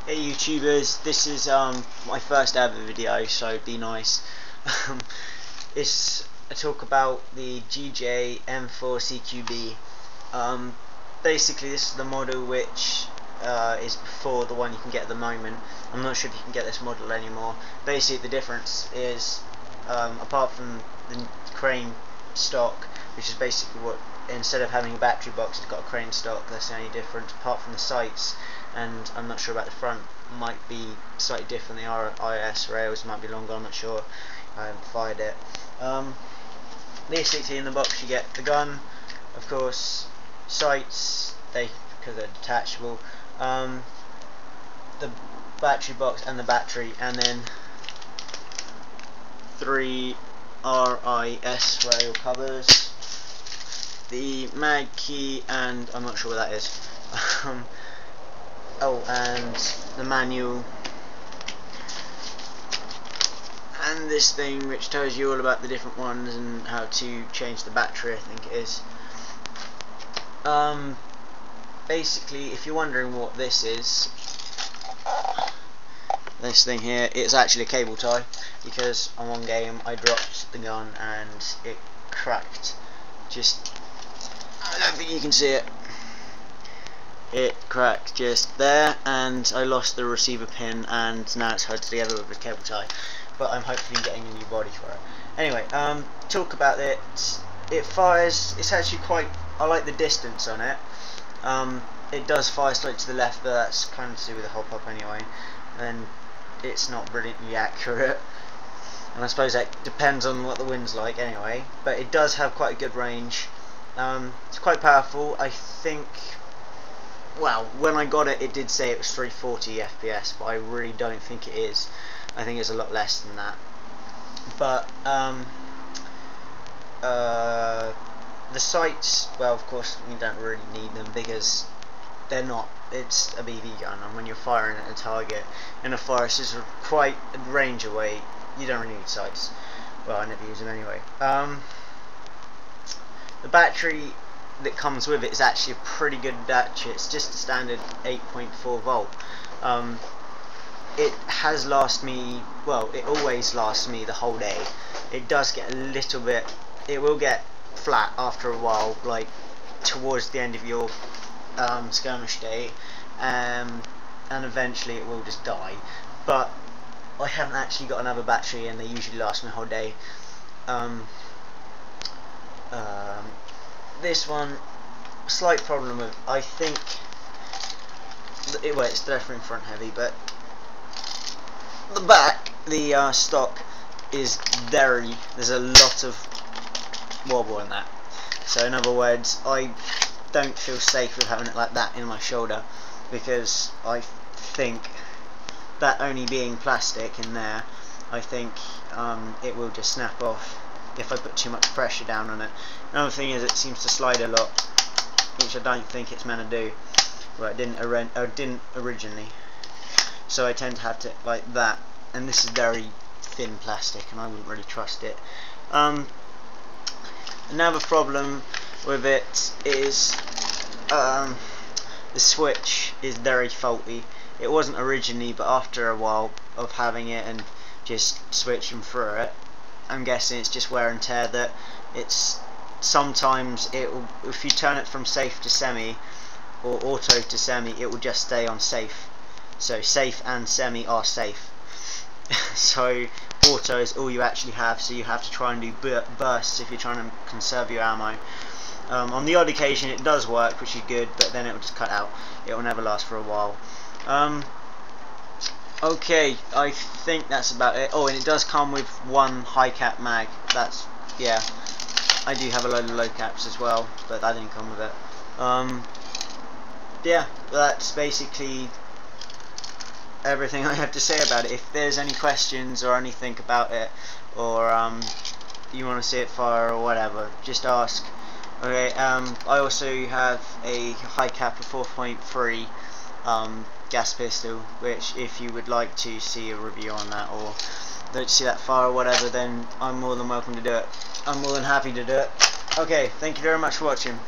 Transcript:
Hey YouTubers, this is my first ever video, so be nice. It's a talk about the GJ M4 CQB. Basically this is the model which is before the one you can get at the moment. I'm not sure if you can get this model anymore. Basically the difference is, apart from the crane stock, which is basically what, instead of having a battery box, it's got a crane stock. That's the only difference, apart from the sights, and I'm not sure about the front, might be slightly different. The RIS rails might be longer, I'm not sure, I haven't fired it. Basically in the box you get the gun, of course, sights, because they're detachable, the battery box and the battery, and then 3 RIS rail covers, the mag key, and I'm not sure what that is. Oh, and the manual, and this thing which tells you all about the different ones and how to change the battery, I think it is. Basically, if you're wondering what this is, this thing here, it's actually a cable tie, because on one game I dropped the gun and it cracked. I don't think you can see it. It cracked just there, and I lost the receiver pin, and now it's held together with a cable tie. But I'm hopefully getting a new body for it. Anyway, talk about it. It fires. It's actually quite. I like the distance on it. It does fire slightly to the left, but that's kind of to do with the hop up anyway. And it's not brilliantly accurate. And I suppose that depends on what the wind's like anyway. But it does have quite a good range. It's quite powerful. I think. Well, when I got it, it did say it was 340 FPS, but I really don't think it is. I think it's a lot less than that. But the sights, well, of course, you don't really need them because they're not. It's a BB gun, and when you're firing at a target in a forest, is quite a range away. You don't really need sights. Well, I never use them anyway. The battery that comes with it is actually a pretty good battery. It's just a standard 8.4 volt. It has lasted me, well, it always lasts me the whole day. It does get a little bit, it will get flat after a while, like towards the end of your skirmish day, and eventually it will just die. But I haven't actually got another battery, and they usually last me the whole day. This one, slight problem with, I think, well, it's definitely front heavy, but the back, the stock is there's a lot of wobble in that. So in other words, I don't feel safe with having it like that in my shoulder, because I think that only being plastic in there, I think it will just snap off if I put too much pressure down on it. Another thing is it seems to slide a lot, which I don't think it's meant to do. Well, it didn't originally, so I tend to have to like that, and this is very thin plastic and I wouldn't really trust it. Another problem with it is the switch is very faulty. It wasn't originally, but after a while of having it and just switching through it, I'm guessing it's just wear and tear, that it's sometimes it will, if you turn it from safe to semi or auto to semi, it will just stay on safe. So safe and semi are safe. So auto is all you actually have, so you have to try and do bursts if you're trying to conserve your ammo. On the odd occasion it does work, which is good, but then it will just cut out. It will never last for a while. Okay, I think that's about it. Oh, and it does come with one high cap mag. That's, yeah, I do have a load of low caps as well, but that didn't come with it. Yeah, that's basically everything I have to say about it. If there's any questions or anything about it, or you want to see it fire or whatever, just ask. Okay, I also have a high cap of 4.3 gas pistol, which if you would like to see a review on that, or don't see that far or whatever, then I'm more than welcome to do it. I'm more than happy to do it. Okay, thank you very much for watching.